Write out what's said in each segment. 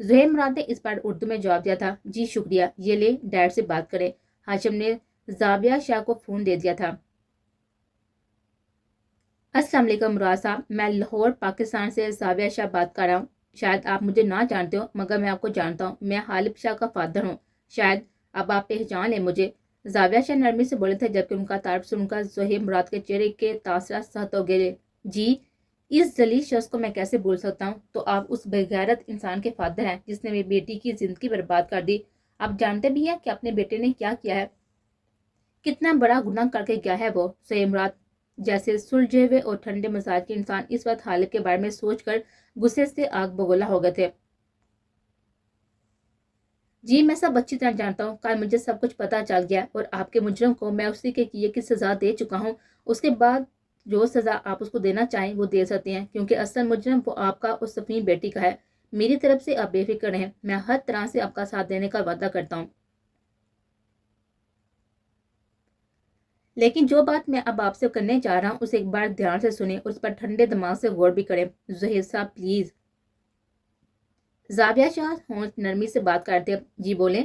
زہیر مراد نے اس بار اردو میں جواب دیا تھا، جی شکریہ، یہ لے ڈیڈ سے بات کریں۔ ہاشم نے زاویہ شاہ کو فون دے دیا تھا۔ السلام علیکم مراد صاحب، میں لاہور پاکستان سے زاویہ شاہ بات کر رہا ہوں۔ شاید آپ مجھے نہ جانتے ہو مگر میں آپ کو جانتا ہوں، میں غالب شاہ کا فادر ہوں، شاید اب آپ پہچان لیں مجھے۔ زاویہ شاہ نرمی سے بولے تھے، جبکہ ان کا تعارف سن کر زہیر مراد کے چہرے کے تاثرات سخت ہو گئے۔ جی، اس ذلیل شخص کو میں کیسے بھول سکتا ہوں؟ تو آپ اس بغیرت انسان کے فادر ہیں جس نے میری بیٹی کی زندگی برباد کر دی۔ آپ جانتے بھی ہیں کہ اپنے بیٹے نے کیا کیا ہے، کتنا بڑا گناہ کر کے گیا ہے وہ۔ زہیر مراد جیسے سلجھے ہوئے اور ٹھنڈے مزاج کے انسان اس وقت غالب کے بارے میں سوچ کر غصے سے آگ بگولا ہو گئے تھے۔ جی میں سب اچھی طرح جانتا ہوں، کل مجھے سب کچھ پتا چل گیا اور آپ کے مجرم کو میں اسی کے کیے کی سزا دے چکا ہوں۔ اس کے بعد جو سزا آپ اس کو دینا چاہیں وہ دے سکتے ہیں، کیونکہ اصل مجرم وہ آپ کا اور صفین بیٹی کا ہے۔ میری طرف سے آپ بے فکر رہیں، میں ہر طرح سے آپ کا ساتھ دینے کا وعدہ کرتا ہوں۔ لیکن جو بات میں اب آپ سے کرنے جا رہا ہوں اسے ایک بار دھیان سے سنیں اور اس پر ٹھنڈے دماغ سے غور بھی کریں۔ زہیر صاحب پلیز۔ زاویہ شاہ ہونٹ نرمی سے بات کرتے، جی بولیں۔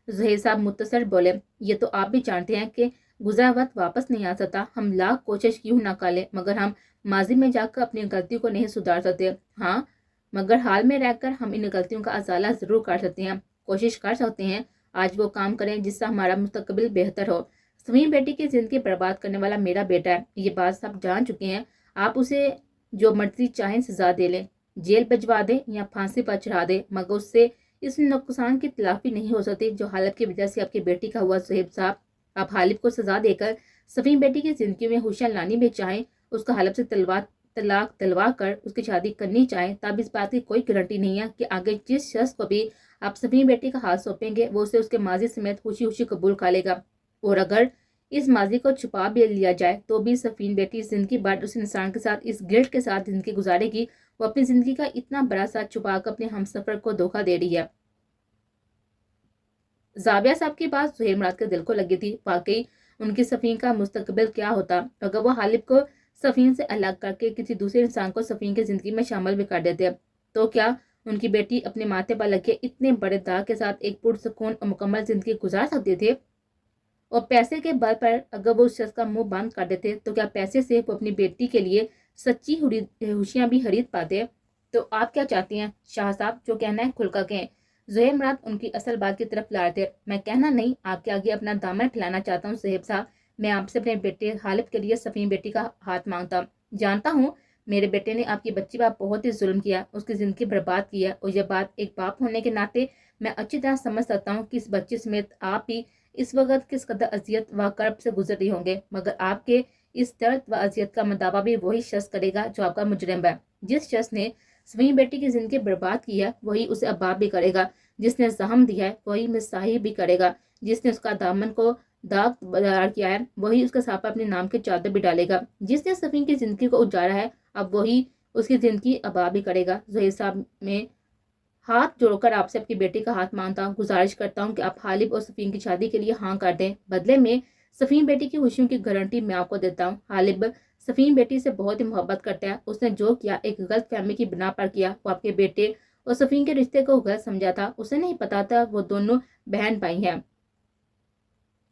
زہیر صاحب متصر بولے، یہ تو آپ بھی جانتے ہیں کہ گزرا وقت واپس نہیں آ سکتا، ہم لاکھ کوشش کیوں نہ کر لیں مگر ہم ماضی میں جا کر اپنی غلطیوں کو نہیں سدھار سکتے۔ ہاں مگر حال میں رہ کر ہم ان غلطیوں کا ازالہ ضرور کر سکتے ہیں، کوشش کر سکتے ہیں آج وہ کام کریں جس سے ہمارا مستقبل بہتر ہو۔ سمیم بیٹی کی زندگی برباد کرنے والا میرا بیٹا ہے، یہ بات سب جان چکے ہیں۔ آپ اسے جو مرضی چاہیں سزا دے لیں، جیل بھجوا دیں یا پھانسی پر چڑھا دیں، مگر اس سے اس نقصان کی تلافی نہیں ہو سکتی جو حالت کی وجہ سے آپ کی بیٹی کا ہوا۔ صہیب صاحب، آپ حالب کو سزا دے کر سفین بیٹی کی زندگی میں خوشیاں لانی بھی چاہیں، اس کو حالب سے طلاق دلوا کر اس کی شادی کرنی چاہیں، تب اس بات کی کوئی گارنٹی نہیں ہے کہ آگے جس شخص کو بھی آپ سفین بیٹی کا ہاتھ سونپیں گے وہ اسے اس کے ماضی سمیت خوشی خوشی قبول کر لے گا۔ اور اگر اس ماضی کو چھپا بھی لیا جائے تو بھی سفین بیٹی زندگی بھر اس انسان کے ساتھ اس گلٹ کے ساتھ زندگی گزارے گی۔ وہ اپنی زندگی کا اتنا بڑا ساتھ چھپا کر اپنے ہم سفر کو دھوکہ دے رہی ہے۔ زاویہ صاحب کی بات زہیر مراد کے دل کو لگی تھی، واقعی ان کی سفین کا مستقبل کیا ہوتا اگر وہ غالب کو سفین سے الگ کر کے کسی دوسرے انسان کو سفین کی زندگی میں شامل بھی کر دیتے، تو کیا ان کی بیٹی اپنے ماتھے پر لگے اتنے بڑے داغ کے ساتھ ایک پرسکون اور مکمل زندگی گزار سکتے تھے؟ اور پیسے کے بل پر اگر وہ اس شخص کا منہ بند کر دیتے تو کیا پیسے سے وہ اپنی بیٹی کے لیے سچی خوشیاں بھی خرید پاتے؟ تو آپ کیا چاہتی ہیں شاہ صاحب؟ جو کہنا ہے کھل کر کہیں۔ زہیر مراد ان کی اصل بات کی طرف لا رہے تھے۔ میں کہنا نہیں، آپ کے آگے اپنا دامن پھیلانا چاہتا ہوں صہیب صاحب، میں آپ سے اپنے بیٹے غالب کے لیے سفین بیٹی کا ہاتھ مانگتا ہوں۔ جانتا ہوں میرے بیٹے نے آپ کی بچی پر بہت ہی ظلم کیا، اس کی زندگی برباد کی ہے، اور یہ بات ایک باپ ہونے کے ناطے میں اچھی طرح سمجھ سکتا ہوں کہ اس بچی سمیت آپ بھی اس وقت کس قدر اذیت و کرب سے گزر رہی ہوں گے، مگر آپ کے اس درد و اذیت کا مداوع بھی وہی شخص کرے گا جو آپ کا مجرم ہے۔ جس شخص نے سفین بیٹی کی زندگی برباد کی ہے وہی اسے اباب بھی کرے گا، جس نے زخم دیا ہے وہی مساحی بھی کرے گا، جس نے اس کا دامن کو داغ بدار کیا ہے وہی اس کے ساتھ اپنے نام کی چادر بھی ڈالے گا، جس نے سفین کی زندگی کو اجاڑا ہے اب وہی اس کی زندگی اباب بھی کرے گا۔ زہیر صاحب، میں ہاتھ جوڑ کر آپ سے اپنی بیٹی کا ہاتھ مانگتا ہوں، گزارش کرتا ہوں کہ آپ غالب اور سفین کی شادی کے لیے ہاں کر دیں، بدلے میں سفین بیٹی کی خوشیوں کی گارنٹی میں آپ کو دیتا ہوں۔ غالب سفین بیٹی سے بہت ہی محبت کرتا ہے، اس نے جو کیا ایک غلط فہمی کی بنا پر کیا، وہ آپ کے بیٹے اور سفین کے رشتے کو غلط سمجھا تھا، اسے نہیں پتا تھا وہ دونوں بہن بھائی ہیں،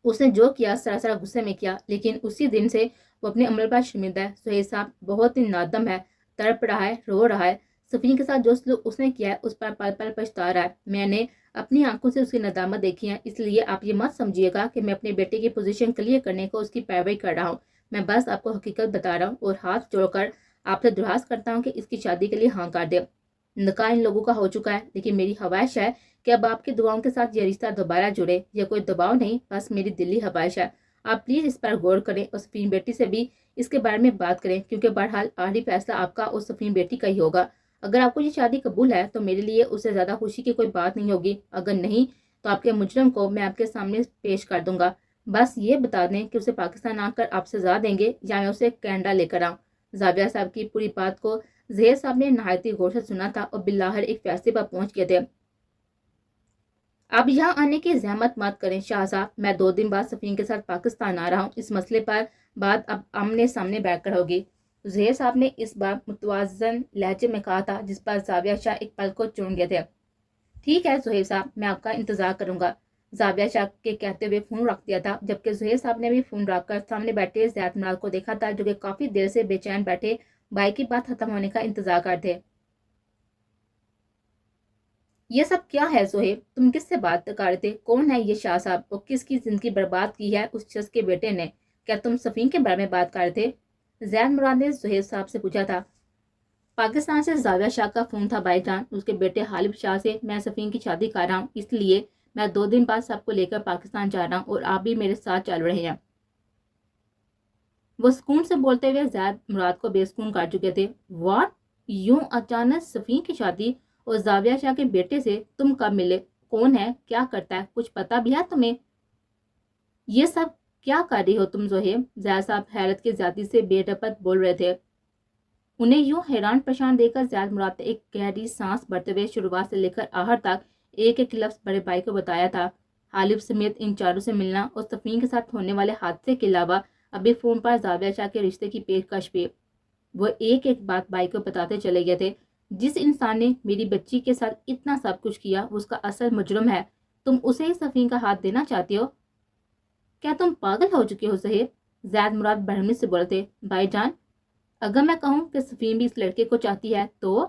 اس نے جو کیا سراسر غصے میں کیا، لیکن اسی دن سے وہ اپنے عمل پر شرمندہ ہے۔ سہیل صاحب بہت ہی نادم ہے، تڑپ رہا ہے، رو رہا ہے، سفین کے ساتھ جو سلوک اس نے کیا ہے اس پر پل پل پچھتا رہا ہے۔ میں نے اپنی آنکھوں سے اس کی ندامت دیکھی ہے، اس لیے آپ یہ مت سمجھیے گا کہ میں اپنے بیٹے کی پوزیشن کلیئر کرنے کو اس کی پیروی کر رہا ہوں، میں بس آپ کو حقیقت بتا رہا ہوں اور ہاتھ جوڑ کر آپ سے درخواست کرتا ہوں کہ اس کی شادی کے لیے ہاں کر دے۔ نکاح ان لوگوں کا ہو چکا ہے، لیکن میری خواہش ہے کہ اب آپ کی دعاؤں کے ساتھ یہ رشتہ دوبارہ جڑے، یہ کوئی دباؤ نہیں، بس میری دلی خواہش ہے۔ آپ پلیز اس پر غور کریں اور سفین بیٹی سے بھی اس کے بارے میں بات کریں، کیونکہ بہرحال آخری فیصلہ آپ کا اور سفین بیٹی کا ہی ہوگا۔ اگر آپ کو یہ شادی قبول ہے تو میرے لیے اس سے زیادہ خوشی کی کوئی بات نہیں ہوگی، اگر نہیں تو آپ کے مجرم کو میں آپ کے سامنے پیش کر دوں گا، بس یہ بتا دیں کہ اسے پاکستان آ کر آپ سزا دیں گے یا میں اسے کینیڈا لے کر آؤں۔ زاویہ صاحب کی پوری بات کو زہیر صاحب نے نہایتی غور سے سنا تھا اور بالآخر ایک فیصلے پر پہنچ گئے تھے۔ اب یہاں آنے کی زحمت مت کریں شاہ صاحب، میں 2 دن بعد سفین کے ساتھ پاکستان آ رہا ہوں، اس مسئلے پر بات اب آمنے سامنے بیٹھ کر ہوگی۔ زہیر صاحب نے اس بار متوازن لہجے میں کہا تھا، جس پر زاویہ شاہ ایک پل کو چون گئے تھے۔ ٹھیک ہے زہیب صاحب، میں آپ کا انتظار کروں گا، زاویہ شاہ کے کہتے ہوئے فون رکھ دیا تھا، جبکہ زہیب صاحب نے بھی فون رکھ کر سامنے بیٹھے زید مراد کو دیکھا تھا، جو کہ کافی دیر سے بے چین بیٹھے بھائی کی بات ختم ہونے کا انتظار کرتے۔ یہ سب کیا ہے زہیب؟ تم کس سے بات کر رہے تھے؟ کون ہے یہ شاہ صاحب اور کس کی زندگی برباد کی ہے اس شخص کے بیٹے نے؟ کیا تم سفین کے بارے میں بات کر رہے تھے؟ زید مراد نے زہیب صاحب سے پوچھا تھا۔ پاکستان سے زاویہ شاہ کا فون تھا بھائی جان، اس کے بیٹے حالب شاہ سے۔ میں سفین کی شادی کر رہا ہوں، اس لیے میں 2 دن بعد سب کو لے کر پاکستان جا رہا ہوں اور آپ بھی میرے ساتھ چل رہے ہیں۔ وہ سکون سے بولتے ہوئے زید مراد کو بے سکون کر چکے تھے۔ واٹ؟ یوں اچانک سفین کی شادی اور زاویہ شاہ کے بیٹے سے تم کب ملے؟ کون ہے؟ کیا کرتا ہے؟ کچھ پتا بھی ہے تمہیں؟ یہ سب کیا کر رہی ہو تم زہیب؟ زید صاحب حیرت کی زیادتی سے بے ربط بول رہے تھے۔ انہیں یوں حیران پریشان دیکھ کر زید مراد نے ایک گہری سانس بھرتے ہوئے شروعات سے لے کر آخر تک ایک ایک لفظ بڑے بھائی کو بتایا تھا۔ حالب سمیت ان چاروں سے ملنا اور سفین کے ساتھ ہونے والے حادثے کے علاوہ ابھی فون پر زاویہ شاہ کے رشتے کی پیشکش بھی۔ وہ ایک ایک بات بھائی کو بتاتے چلے گئے تھے۔ جس انسان نے میری بچی کے ساتھ اتنا سب کچھ کیا وہ اس کا اصل مجرم ہے، تم اسے ہی سفین کا ہاتھ دینا چاہتے ہو؟ کیا تم پاگل ہو چکے ہو صہیب؟ زید مراد برہمی سے بولتے۔ بھائی جان، اگر میں کہوں کہ سفین بھی اس لڑکے کو چاہتی ہے تو؟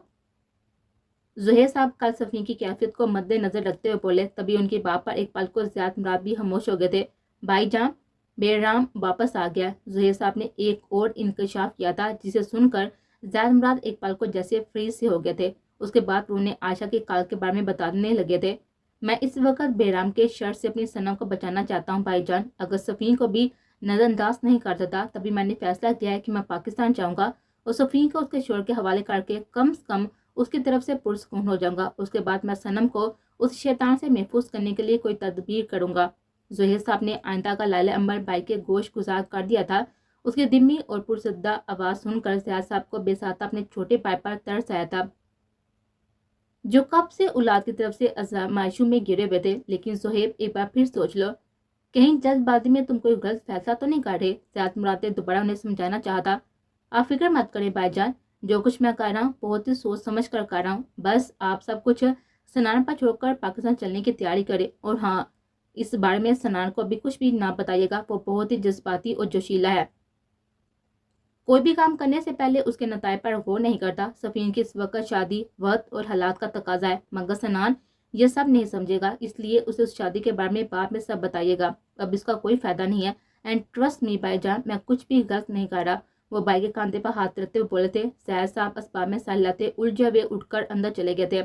زہیر صاحب کل سفین کی کیفیت کو مد نظر رکھتے ہوئے بولے، تبھی ان کی بات پر ایک پل کو زید مراد بھی خاموش ہو گئے تھے۔ بھائی جان، بیرام واپس آ گیا۔ زہیر صاحب نے ایک اور انکشاف کیا تھا جسے سن کر زید مراد ایک پل کو جیسے فریز سے ہو گئے تھے۔ اس کے بعد انہوں نے عائشہ کے کال کے بارے میں بتانے لگے تھے۔ میں اس وقت بیرام کے شر سے اپنی صنم کو بچانا چاہتا ہوں بھائی جان۔ اگر سفین کو بھی نظر انداز نہیں کر سکتا تبھی میں نے فیصلہ کیا ہے کہ میں پاکستان جاؤں گا اور سفین کو اس کے شوہر کے حوالے کر کے کم سے کم اس کی طرف سے پرسکون ہو جاؤں گا۔ اس کے بعد میں صنم کو اس شیطان سے محفوظ کرنے کے لیے کوئی تدبیر کروں گا۔ زہیر صاحب نے آئندہ کا لالے امبر بھائی کے گوشت گزار کر دیا تھا۔ اس کی دھیمی اور پرسدہ آواز سن کر زید صاحب کو بے ساختہ اپنے چھوٹے بھائی پر ترس آیا تھا، جو کب سے اولاد کی طرف سے آزمائشوں میں گرے ہوئے تھے۔ لیکن زہیب، ایک بار پھر سوچ لو، کہیں جلد بازی میں تم کوئی غلط فیصلہ تو نہیں کر رہے؟ زید مراد نے دوبارہ انہیں سمجھانا چاہا تھا۔ آپ فکر مت کریں بھائی جان، جو کچھ میں کر رہا ہوں بہت ہی سوچ سمجھ کر کر رہا ہوں۔ بس آپ سب کچھ سنان پر چھوڑ کر پاکستان چلنے کی تیاری کریں، اور ہاں، اس بارے میں سنان کو ابھی کچھ بھی نہ بتائیے گا، وہ بہت ہی جذباتی اور جوشیلا ہے۔ کوئی بھی کام کرنے سے پہلے اس کے نتائج پر غور نہیں کرتا۔ سفین کی اس وقت شادی وقت اور حالات کا تقاضا ہے، مگر سنان یہ سب نہیں سمجھے گا، اس لیے اسے اس شادی کے بارے میں بعد میں سب بتائیے گا۔ اب اس کا کوئی فائدہ نہیں ہے، اینڈ ٹرسٹ می بھائی جان، میں کچھ بھی غلط نہیں کر رہا۔ وہ بھائی کے کاندھے پر ہاتھ رکھتے ہوئے بولے تھے۔ زید صاحب اسباب میں سر لاتے الجھے ہوئے اٹھ کر اندر چلے گئے تھے۔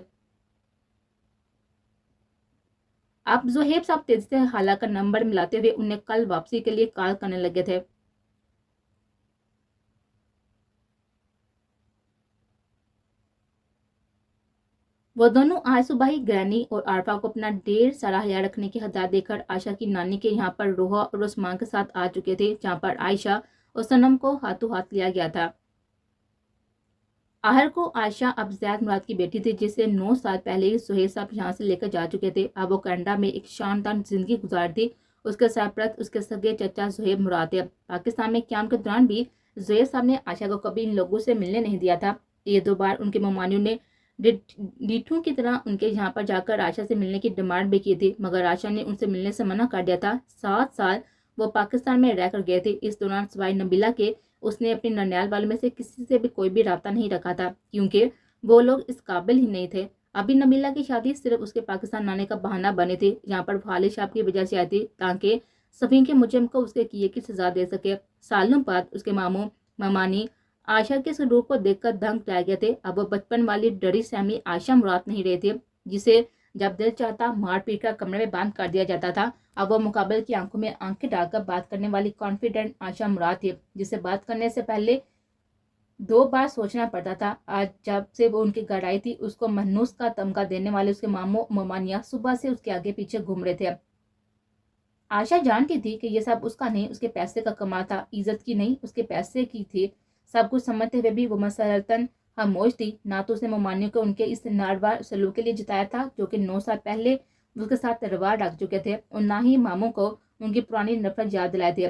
اب زہیب صاحب تیزی سے حالہ کا نمبر ملاتے ہوئے انہیں کل واپسی کے لیے کال کرنے لگے تھے۔ وہ دونوں آج صبح ہی گرینی اور عارفہ کو اپنا ڈھیر سارا خیال رکھنے کی ہدایت دے کر عائشہ کی نانی کے یہاں پر روحا اور عثمان کے ساتھ آ چکے تھے، جہاں پر عائشہ اور صنم کو ہاتھوں ہاتھ لیا گیا تھا۔ آخر کو عائشہ اب زید مراد کی بیٹی تھی، جسے 9 سال پہلے ہی سہیل صاحب یہاں سے لے کر جا چکے تھے۔ اب وہ کینیڈا میں ایک شاندار زندگی گزار تھی۔ اس کے سرپرست اس کے سگے چچا زہیب مراد ہے۔ پاکستان میں قیام کے دوران بھی زہیب صاحب نے عائشہ کو کبھی ان لوگوں سے ملنے نہیں دیا تھا۔ یہ 2 بار ان کے ممانیوں نے ڈیٹھوں کی طرح ان کے یہاں پر جا کر عائشہ سے ملنے کی ڈیمانڈ بھی کی تھی، مگر عائشہ نے ان سے ملنے سے منع کر دیا تھا۔ 7 سال وہ پاکستان میں رہ کر گئے تھے۔ اس دوران سوائے نبیلہ کے اس نے اپنے ننیال والوں میں سے کسی سے بھی کوئی بھی رابطہ نہیں رکھا تھا، کیونکہ وہ لوگ اس قابل ہی نہیں تھے۔ ابھی نبیلہ کی شادی صرف اس کے پاکستان آنے کا بہانہ بنی تھی، جہاں پر خالد صاحب کی وجہ سے آئی تھی، تاکہ سفین کے مجرم کو اس کے کیے کی سزا دے سکے۔ سالوں بعد اس کے ماموں ممانی عائشہ کے سلوک کو دیکھ کر دنگ رہ گئے تھے۔ اب وہ بچپن والی ڈری سہمی عائشہ مراد نہیں رہی تھی، جسے جب دل چاہتا مار پیٹ کر کمرے میں بند کر دیا جاتا تھا۔ اب وہ مقابل کی آنکھوں میں آنکھیں ڈال کر بات کرنے والی کانفیڈنٹ عائشہ مراد تھی، جسے بات کرنے سے پہلے 2 بار سوچنا پڑتا تھا۔ آج جب سے وہ ان کے گھر آئی تھی، اس کو مہنوس کا تمغہ دینے والے اس کے ماموں ممانیاں صبح سے اس کے آگے پیچھے گھوم رہے تھے۔ عائشہ جانتی تھی کہ یہ سب اس کا نہیں، اس کے پیسے کا کمال تھا، عزت کی نہیں، اس کے پیسے کی تھی۔ سب کچھ سمجھتے ہوئے بھی وہ مسلسل خاموش تھی۔ نہ تو اس نے ممانیوں کو ان کے اس ناروا سلوک کے لیے جتایا تھا جو کہ 9 سال پہلے اس کے ساتھ روا رکھ چکے تھے، اور نہ ہی ماموں کو ان کی پرانی نفرت یاد دلائی تھی۔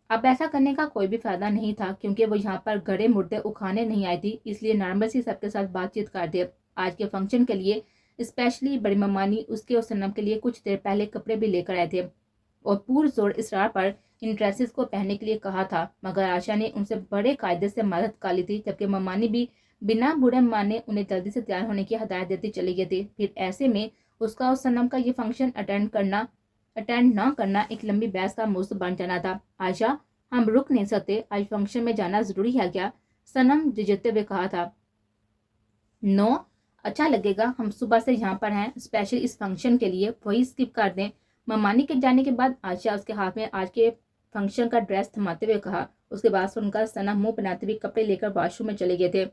اب ایسا کرنے کا کوئی بھی فائدہ نہیں تھا، کیونکہ وہ یہاں پر گڑے مردے اکھانے نہیں آئی تھی، اس لیے نارمل سی سب کے ساتھ بات چیت کرتے۔ آج کے فنکشن کے لیے اسپیشلی بڑی ممانی اس کے اور سنم کے لیے کچھ دیر پہلے کپڑے بھی لے کر آئے تھے اور پرزور اصرار پر ان ڈریسز کو پہننے کے لیے کہا تھا، مگر آشا نے ان سے بڑے قاعدے سے مدد کر لی تھی، جبکہ ممانی بھی بنا برے مانے انہیں جلدی سے تیار ہونے کی ہدایت دیتی چلی گئی تھی۔ پھر ایسے میں اس کا اور سنم کا یہ فنکشن اٹینڈ نہ کرنا ایک لمبی بحث کا موضوع بن جانا تھا۔ عائشہ، ہم رک نہیں سکتے، آج فنکشن میں جانا ضروری ہے کیا؟ سنم جھجکتے ہوئے کہا تھا۔ نو، اچھا لگے گا، ہم صبح سے یہاں پر ہیں اسپیشل اس فنکشن کے لیے، وہی اسکپ کر دیں۔ ممانی کے جانے کے بعد عائشہ اس کے ہاتھ میں آج کے فنکشن کا ڈریس تھماتے ہوئے کہا۔ اس کے بعد سن کر سنم منہ بناتے ہوئے کپڑے لے کر واش روم میں چلے گئے تھے۔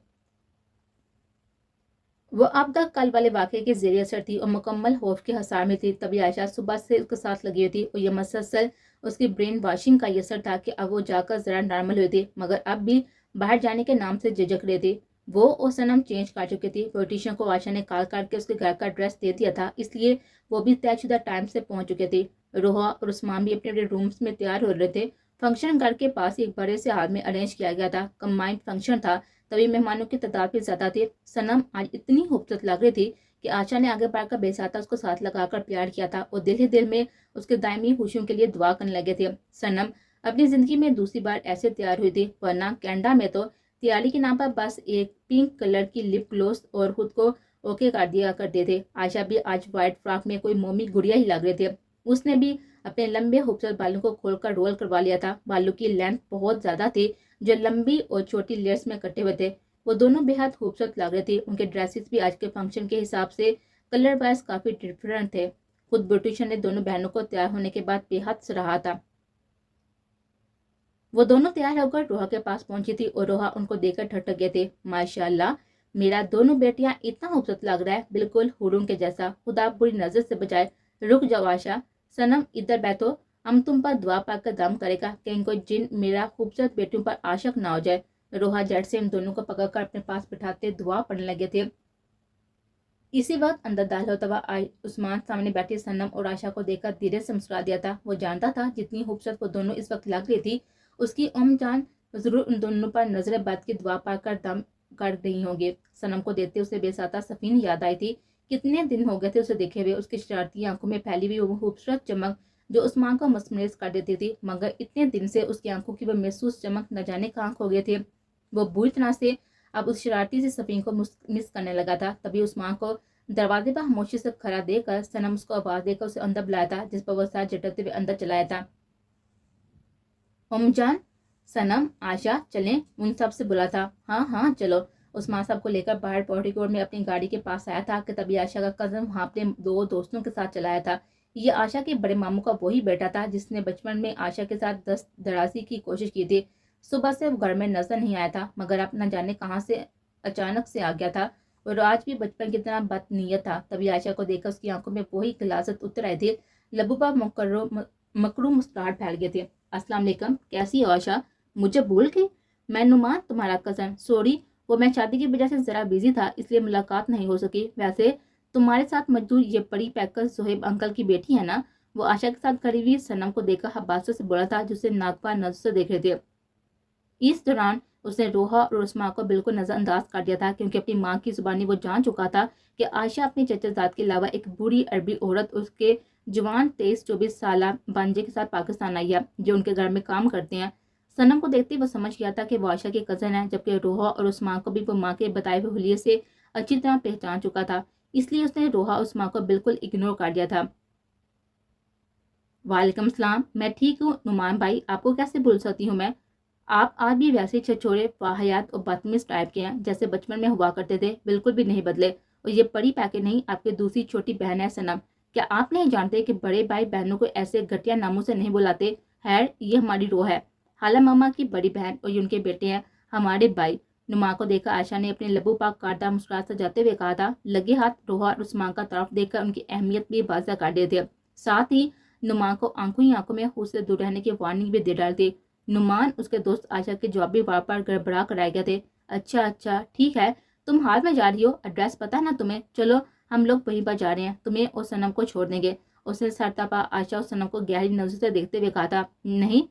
وہ اب تک کل والے واقعے کے زیر اثر تھی اور مکمل خوف کے حصار میں تھی۔ تبھی عائشہ صبح سے اس کے ساتھ لگی ہوئی تھی اور یہ مسلسل اس کی برین واشنگ کا یہ اثر تھا کہ اب وہ جا کر ذرا نارمل ہوئی تھی، مگر اب بھی باہر جانے کے نام سے جھجک رہی تھی۔ وہ اور سنم چینج کر چکی تھی۔ پیوٹیشن کو عائشہ نے کال کر کے اس کے گھر کا ایڈریس دے دیا تھا، اس لیے وہ بھی طے شدہ ٹائم سے پہنچ چکے تھے۔ روحا اور عثمان بھی اپنے اپنے رومز میں تیار ہو رہے تھے۔ فنکشن گھر کے پاس ایک بڑے سے ہال میں ارینج کیا گیا تھا۔ کمبائنڈ فنکشن تھا، تبھی مہمانوں کی تعداد بھی زیادہ تھی۔ سنم آج اتنی خوبصورت لگ رہی تھی کہ عائشہ نے آگے بڑھ کر بے ساتھ اس کو ساتھ لگا کر پیار کیا تھا اور دل ہی دل میں اس کے دائمی خوشیوں کے لیے دعا کرنے لگے تھے۔ سنم اپنی زندگی میں دوسری بار ایسے تیار ہوئی تھی، ورنہ کینیڈا میں تو تیاری کے نام پر بس ایک پنک کلر کی لپ گلوس اور خود کو اوکے کر دیا کرتے تھے۔ عائشہ بھی آج وائٹ فراک میں کوئی مومی گڑیا ہی لگ رہے تھے۔ اس نے بھی اپنے لمبے خوبصورت بالوں کو کھول کر رول کروا لیا تھا۔ بالوں کی لینتھ بہت زیادہ تھی جو لمبی اور چھوٹی لیئرز میں کٹے ہوئے تھے۔ وہ دونوں بے حد خوبصورت لگ رہے تھے۔ ان کے ڈریسز بھی آج کے فنکشن کے حساب سے کلر وائز کافی ڈفرینٹ تھے۔ خود بیوٹیشن نے دونوں بہنوں کو تیار ہونے کے بعد بے حد سراہا تھا۔ وہ دونوں تیار ہو کر روحا کے پاس پہنچی تھی اور روحا ان کو دیکھ کر ٹھٹک گئے تھے۔ ماشاءاللہ، میرا دونوں بیٹیاں اتنا خوبصورت لگ رہا ہے، بالکل حوروں کے جیسا، خدا بری نظر سے بچائے۔ رک جاؤ عائشہ، سنم ادھر بیٹھو، ہم تم پر دعا پا کر دم کرے گا، کہیں کوئی جن میرا خوبصورت بیٹیوں پر عاشق نہ ہو جائے۔ روحا جٹ سے ان دونوں کو پکڑ کر اپنے پاس بٹھاتے دعا پڑھنے لگے تھے۔ اسی وقت اندر داخل ہوتا ہوا عثمان سامنے بیٹھی سنم اور عائشہ کو دیکھ کر دھیرے سے مسکرا دیا تھا۔ وہ جانتا تھا جتنی خوبصورت وہ دونوں اس وقت لگ رہی تھی، اس کی جان ضرور ان دونوں پر نظر بد کی دعا پا کر دم کر رہی ہوں گے۔ سنم کو دیکھتے اسے بے ساتھ صفین یاد آئی تھی۔ کتنے دن ہو گئے تھے اسے دیکھے ہوئے۔ اس کی شرارتی آنکھوں میں پھیلی ہوئی وہ خوبصورت چمک جو عثمان کو مسمریز کر دیتی تھی، مگر اتنے دن سے اس کی آنکھوں کی وہ محسوس چمک نہ جانے کہاں کھو گئے تھے۔ وہ بری طرح سے اب اس شرارتی سی صفین کو مس کرنے لگا تھا۔ تبھی عثمان کو دروازے پر خاموشی سے کھڑا دیکھ کر سنم اس کو آواز دے کر اسے اندر بلایا تھا، جس پر وہ سر جھٹکتے ہوئے اندر چلایا تھا۔ جان، سنم، عائشہ چلیں، ان سب سے بلا تھا۔ ہاں ہاں چلو۔ عثمان صاحب کو لے کر باہر پورٹیکور میں اپنی گاڑی کے پاس آیا تھا کہ تبھی عائشہ کا کزن وہاں اپنے دو دوستوں کے ساتھ چلایا تھا۔ یہ عائشہ کے بڑے ماموں کا وہی بیٹا تھا جس نے بچپن میں عائشہ کے ساتھ دست درازی کی کوشش کی تھی۔ صبح سے وہ گھر میں نظر نہیں آیا تھا، مگر اب نہ جانے کہاں سے اچانک سے آ گیا تھا اور آج بھی بچپن کی طرح بد نیت تھا۔ تبھی عائشہ کو دیکھ کر اس کی آنکھوں میں وہی غلاظت اتر آئی تھی، لبوں پر مکرو مسکراہٹ پھیل گئے تھے۔ السلام علیکم، کیسی ہو عائشہ؟ مجھے بھول گئی؟ میں نعمان، تمہارا کزن۔ سوری، وہ میں شادی کی وجہ سے ذرا بزی تھا، اس لیے ملاقات نہیں ہو سکی۔ ویسے تمہارے ساتھ موجود یہ پڑی پیکر صہیب انکل کی بیٹی ہے نا؟ وہ عائشہ کے ساتھ کھڑی ہوئی سنم کو دیکھ کر حباسوں سے بولا تھا، جسے ناگفار نظر سے دیکھ رہے تھے۔ اس دوران اس نے روحا اور عثمان کو بالکل نظر انداز کر دیا تھا، کیونکہ اپنی ماں کی زبانی وہ جان چکا تھا کہ عائشہ اپنی چچا زاد کے علاوہ ایک بوڑھی عربی عورت اس کے جوان 23-24 سالہ بانجے کے ساتھ پاکستان آئی ہے، جو ان کے گھر میں کام کرتے ہیں۔ سنم کو دیکھتے وہ سمجھ گیا تھا کہ وہ عائشہ کے کزن ہے، جبکہ روحا اور عثمان کو بھی وہ ماں کے بتائے ہوئے حلیے سے اچھی طرح پہچان چکا تھا، اس لیے اس نے روحا اور عثمان کو بالکل اگنور کر دیا تھا۔ وعلیکم السلام، میں ٹھیک ہوں نعمان بھائی، آپ کو کیسے بھول سکتی ہوں میں؟ آپ آج بھی ویسے چھچورے، واہیات اور بدتمیز ٹائپ کے ہیں جیسے بچپن میں ہوا کرتے تھے، بالکل بھی نہیں بدلے۔ اور یہ پڑی پیکے نہیں، آپ کی دوسری چھوٹی بہن ہے سنم۔ کیا آپ نہیں جانتے کہ بڑے بھائی بہنوں کو ایسے گھٹیا ناموں سے نہیں بلاتے؟ خیر، یہ ہماری روح ہے، خالہ ماما کی بڑی بہن، اور یہ ان کے بیٹے ہیں، ہمارے بھائی۔ نعمان کو دیکھا عائشہ نے اپنے لبوں پر کاٹا مسکراہٹ سجاتے ہوئے کہا تھا۔ لگے ہاتھ روحا اور عثمان کا طرف دیکھ کر ان کی اہمیت بھی واضح کر دیے تھے، ساتھ ہی نعمان کو آنکھوں ہی آنکھوں میں خود سے دور رہنے کی وارننگ بھی دے ڈالتے۔ نعمان اس کے دوست عائشہ کے جوابی وار پر گڑبڑا کر آئے گئے تھے۔ اچھا ٹھیک ہے، تم ہاتھ میں جا رہی ہو، ایڈریس پتا ہے نا تمہیں؟ چلو ہم لوگ وہیں پر جا رہے ہیں، تمہیں اور سنم کو چھوڑ دیں گے۔ اس نے سر تپا عائشہ اور سنم کو گہری نظر سے دیکھتے ہوئے کہا تھا۔ نہیں،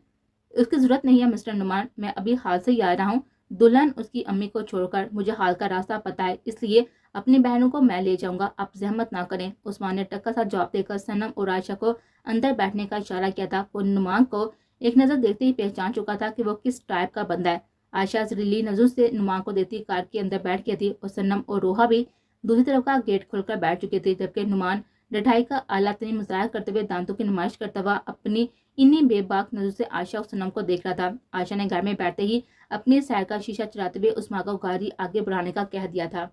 اس کی ضرورت نہیں ہے مسٹر نعمان، میں ابھی حال سے ہی آ رہا ہوں۔ دلہن اس کی امی کو چھوڑ کر، مجھے حال کا راستہ پتا ہے، اس لیے اپنی بہنوں کو میں لے جاؤں گا، آپ زحمت نہ کریں۔ عثمان نے ٹک کا ساتھ جواب دے کر صنم اور عائشہ کو اندر بیٹھنے کا اشارہ کیا تھا۔ وہ نعمان کو ایک نظر دیکھتے ہی پہچان چکا تھا کہ وہ کس ٹائپ کا بندہ ہے۔ عائشہ زہریلی نظروں سے نعمان کو دیکھتی کار کے اندر بیٹھ گئی تھی اور صنم اور روحا بھی دوسری طرف کا گیٹ کھول کر بیٹھ چکے تھے، جبکہ نعمان ڈٹائی کا اعلیٰ ترین مظاہرہ کرتے ہوئے دانتوں کی نمائش کرتا ہوا اپنی انہی بے باک نظروں سے عائشہ اور صنم کو دیکھ رہا تھا۔ عائشہ نے گھر میں بیٹھتے ہی اپنی سائیکل کا شیشہ چلاتے ہوئے عثمان کو گاڑی آگے بڑھانے کا کہہ دیا تھا۔